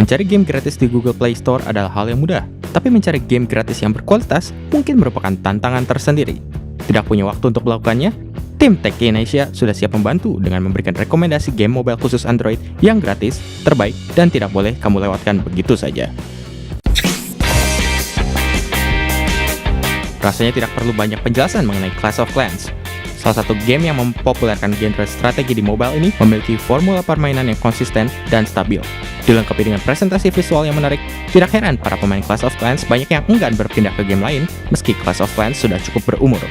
Mencari game gratis di Google Play Store adalah hal yang mudah, tapi mencari game gratis yang berkualitas mungkin merupakan tantangan tersendiri. Tidak punya waktu untuk melakukannya? Tim Techie Indonesia sudah siap membantu dengan memberikan rekomendasi game mobile khusus Android yang gratis, terbaik, dan tidak boleh kamu lewatkan begitu saja. Rasanya tidak perlu banyak penjelasan mengenai Clash of Clans. Salah satu game yang mempopulerkan genre strategi di mobile ini memiliki formula permainan yang konsisten dan stabil. Dilengkapi dengan presentasi visual yang menarik, tidak heran para pemain Clash of Clans banyak yang enggan berpindah ke game lain meski Clash of Clans sudah cukup berumur.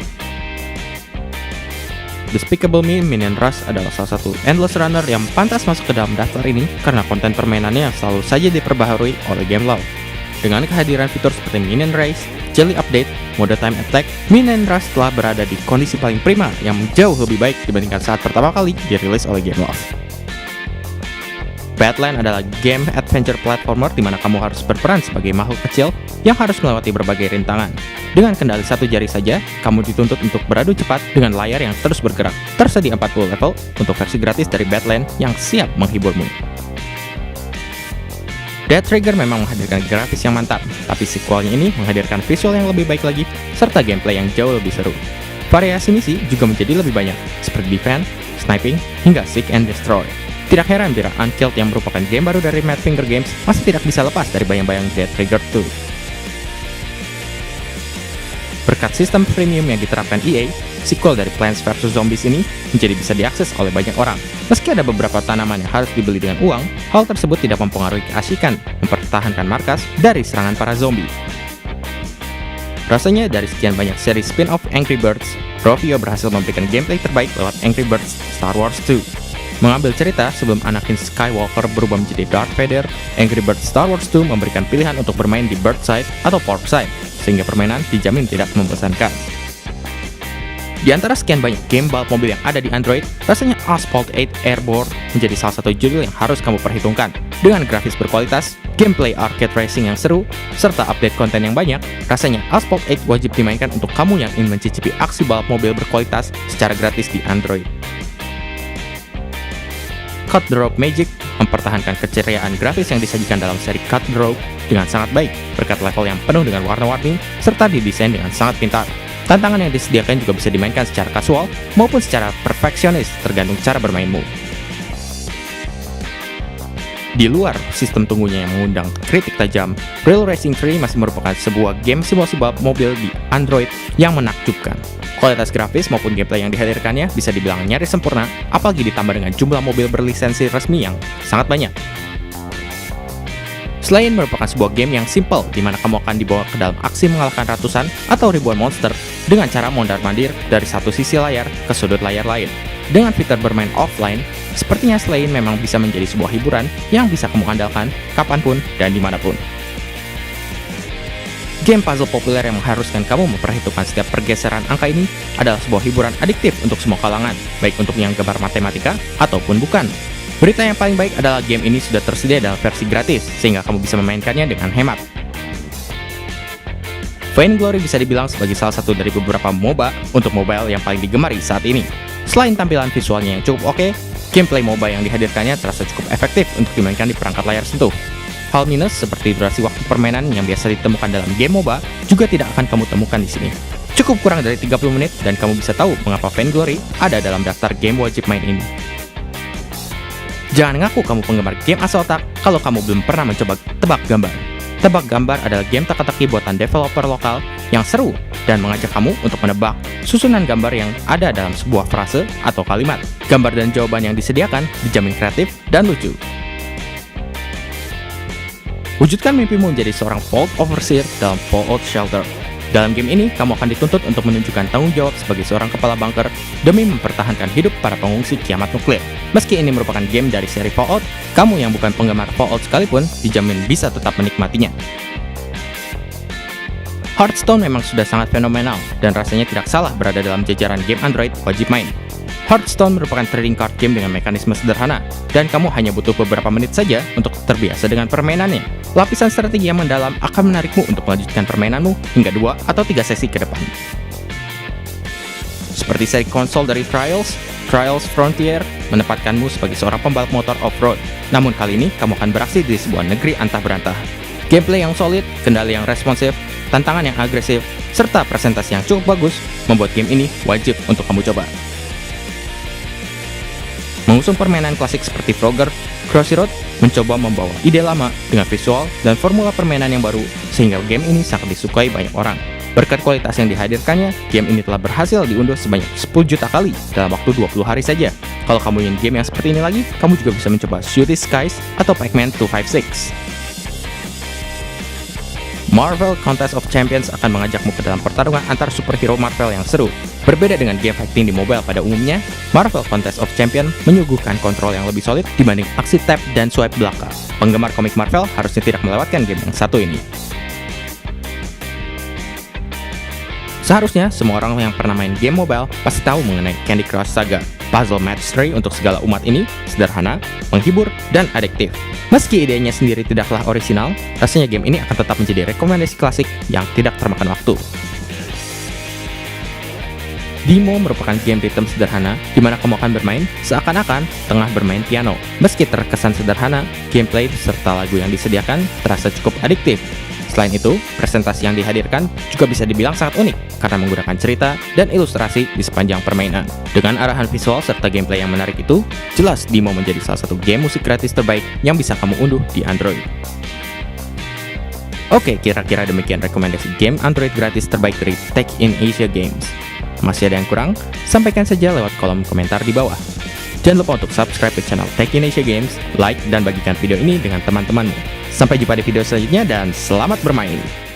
Despicable Me Minion Rush adalah salah satu endless runner yang pantas masuk ke dalam daftar ini karena konten permainannya yang selalu saja diperbaharui oleh game law. Dengan kehadiran fitur seperti Minion Race, Jelly Update, mode Time Attack, Minion Rush telah berada di kondisi paling prima yang jauh lebih baik dibandingkan saat pertama kali dirilis oleh game law. Badland adalah game adventure platformer di mana kamu harus berperan sebagai makhluk kecil yang harus melewati berbagai rintangan. Dengan kendali satu jari saja, kamu dituntut untuk beradu cepat dengan layar yang terus bergerak. Tersedia 40 level untuk versi gratis dari Badland yang siap menghiburmu. Dead Trigger memang menghadirkan grafis yang mantap, tapi sequelnya ini menghadirkan visual yang lebih baik lagi, serta gameplay yang jauh lebih seru. Variasi misi juga menjadi lebih banyak, seperti defense, sniping, hingga seek and destroy. Tidak heran bila Unkilled yang merupakan game baru dari Madfinger Games masih tidak bisa lepas dari bayang-bayang Dead Trigger 2. Berkat sistem premium yang diterapkan EA, sequel dari Plants vs Zombies ini menjadi bisa diakses oleh banyak orang. Meski ada beberapa tanaman yang harus dibeli dengan uang, hal tersebut tidak mempengaruhi keasikan mempertahankan markas dari serangan para zombie. Rasanya dari sekian banyak seri spin-off Angry Birds, Rovio berhasil memberikan gameplay terbaik lewat Angry Birds Star Wars 2. Mengambil cerita sebelum Anakin Skywalker berubah menjadi Darth Vader, Angry Birds Star Wars 2 memberikan pilihan untuk bermain di bird side atau pork side, sehingga permainan dijamin tidak membosankan. Di antara sekian banyak game balap mobil yang ada di Android, rasanya Asphalt 8 Airborne menjadi salah satu judul yang harus kamu perhitungkan. Dengan grafis berkualitas, gameplay arcade racing yang seru, serta update konten yang banyak, rasanya Asphalt 8 wajib dimainkan untuk kamu yang ingin mencicipi aksi balap mobil berkualitas secara gratis di Android. Cut the Rope Magic mempertahankan keceriaan grafis yang disajikan dalam seri Cut the Rope dengan sangat baik, berkat level yang penuh dengan warna-warni, serta didesain dengan sangat pintar. Tantangan yang disediakan juga bisa dimainkan secara kasual maupun secara perfeksionis, tergantung cara bermainmu. Di luar sistem tunggunya yang mengundang kritik tajam, Real Racing 3 masih merupakan sebuah game simulasi balap mobil di Android yang menakjubkan. Kualitas grafis maupun gameplay yang dihadirkannya bisa dibilang nyaris sempurna, apalagi ditambah dengan jumlah mobil berlisensi resmi yang sangat banyak. Selain merupakan sebuah game yang simple, di mana kamu akan dibawa ke dalam aksi mengalahkan ratusan atau ribuan monster dengan cara mondar-mandir dari satu sisi layar ke sudut layar lain. Dengan fitur bermain offline, sepertinya Slain memang bisa menjadi sebuah hiburan yang bisa kamu andalkan kapanpun dan dimanapun. Game puzzle populer yang mengharuskan kamu memperhitungkan setiap pergeseran angka ini adalah sebuah hiburan adiktif untuk semua kalangan, baik untuk yang gemar matematika ataupun bukan. Berita yang paling baik adalah game ini sudah tersedia dalam versi gratis, sehingga kamu bisa memainkannya dengan hemat. Vainglory bisa dibilang sebagai salah satu dari beberapa MOBA untuk mobile yang paling digemari saat ini. Selain tampilan visualnya yang cukup oke, gameplay MOBA yang dihadirkannya terasa cukup efektif untuk dimainkan di perangkat layar sentuh. Hal minus seperti durasi waktu permainan yang biasa ditemukan dalam game MOBA juga tidak akan kamu temukan di sini. Cukup kurang dari 30 menit dan kamu bisa tahu mengapa Vainglory ada dalam daftar game wajib main ini. Jangan ngaku kamu penggemar game asal otak kalau kamu belum pernah mencoba Tebak Gambar. Tebak Gambar adalah game teka-teki buatan developer lokal yang seru dan mengajak kamu untuk menebak susunan gambar yang ada dalam sebuah frase atau kalimat. Gambar dan jawaban yang disediakan dijamin kreatif dan lucu. Wujudkan mimpimu menjadi seorang Vault Overseer dalam Fallout Shelter. Dalam game ini, kamu akan dituntut untuk menunjukkan tanggung jawab sebagai seorang kepala bunker demi mempertahankan hidup para pengungsi kiamat nuklir. Meski ini merupakan game dari seri Fallout, kamu yang bukan penggemar Fallout sekalipun dijamin bisa tetap menikmatinya. Hearthstone memang sudah sangat fenomenal dan rasanya tidak salah berada dalam jajaran game Android wajib main. Hearthstone merupakan trading card game dengan mekanisme sederhana, dan kamu hanya butuh beberapa menit saja untuk terbiasa dengan permainannya. Lapisan strategi yang mendalam akan menarikmu untuk melanjutkan permainanmu hingga 2 atau 3 sesi ke depan. Seperti seri konsol dari Trials, Trials Frontier, menempatkanmu sebagai seorang pembalap motor off-road. Namun kali ini, kamu akan beraksi di sebuah negeri antah berantah. Gameplay yang solid, kendali yang responsif, tantangan yang agresif, serta presentasi yang cukup bagus membuat game ini wajib untuk kamu coba. Mengusung permainan klasik seperti Frogger, Crossy Road mencoba membawa ide lama dengan visual dan formula permainan yang baru sehingga game ini sangat disukai banyak orang. Berkat kualitas yang dihadirkannya, game ini telah berhasil diunduh sebanyak 10 juta kali dalam waktu 20 hari saja. Kalau kamu ingin game yang seperti ini lagi, kamu juga bisa mencoba Cities Skylines atau Pac-Man 256. Marvel Contest of Champions akan mengajakmu ke dalam pertarungan antar superhero Marvel yang seru. Berbeda dengan game fighting di mobile pada umumnya, Marvel Contest of Champions menyuguhkan kontrol yang lebih solid dibanding aksi tap dan swipe belakang. Penggemar komik Marvel harusnya tidak melewatkan game yang satu ini. Seharusnya semua orang yang pernah main game mobile pasti tahu mengenai Candy Crush Saga. Puzzle match 3 untuk segala umat ini sederhana, menghibur, dan adiktif. Meski idenya sendiri tidaklah orisinal, rasanya game ini akan tetap menjadi rekomendasi klasik yang tidak termakan waktu. Demo merupakan game rhythm sederhana di mana kamu akan bermain seakan-akan tengah bermain piano. Meski terkesan sederhana, gameplay serta lagu yang disediakan terasa cukup adiktif. Selain itu, presentasi yang dihadirkan juga bisa dibilang sangat unik karena menggunakan cerita dan ilustrasi di sepanjang permainan. Dengan arahan visual serta gameplay yang menarik itu, jelas Demo menjadi salah satu game musik gratis terbaik yang bisa kamu unduh di Android. Oke, kira-kira demikian rekomendasi game Android gratis terbaik dari Tech in Asia Games. Masih ada yang kurang? Sampaikan saja lewat kolom komentar di bawah. Jangan lupa untuk subscribe ke channel Tech in Asia Games, like dan bagikan video ini dengan teman-temanmu. Sampai jumpa di video selanjutnya dan selamat bermain!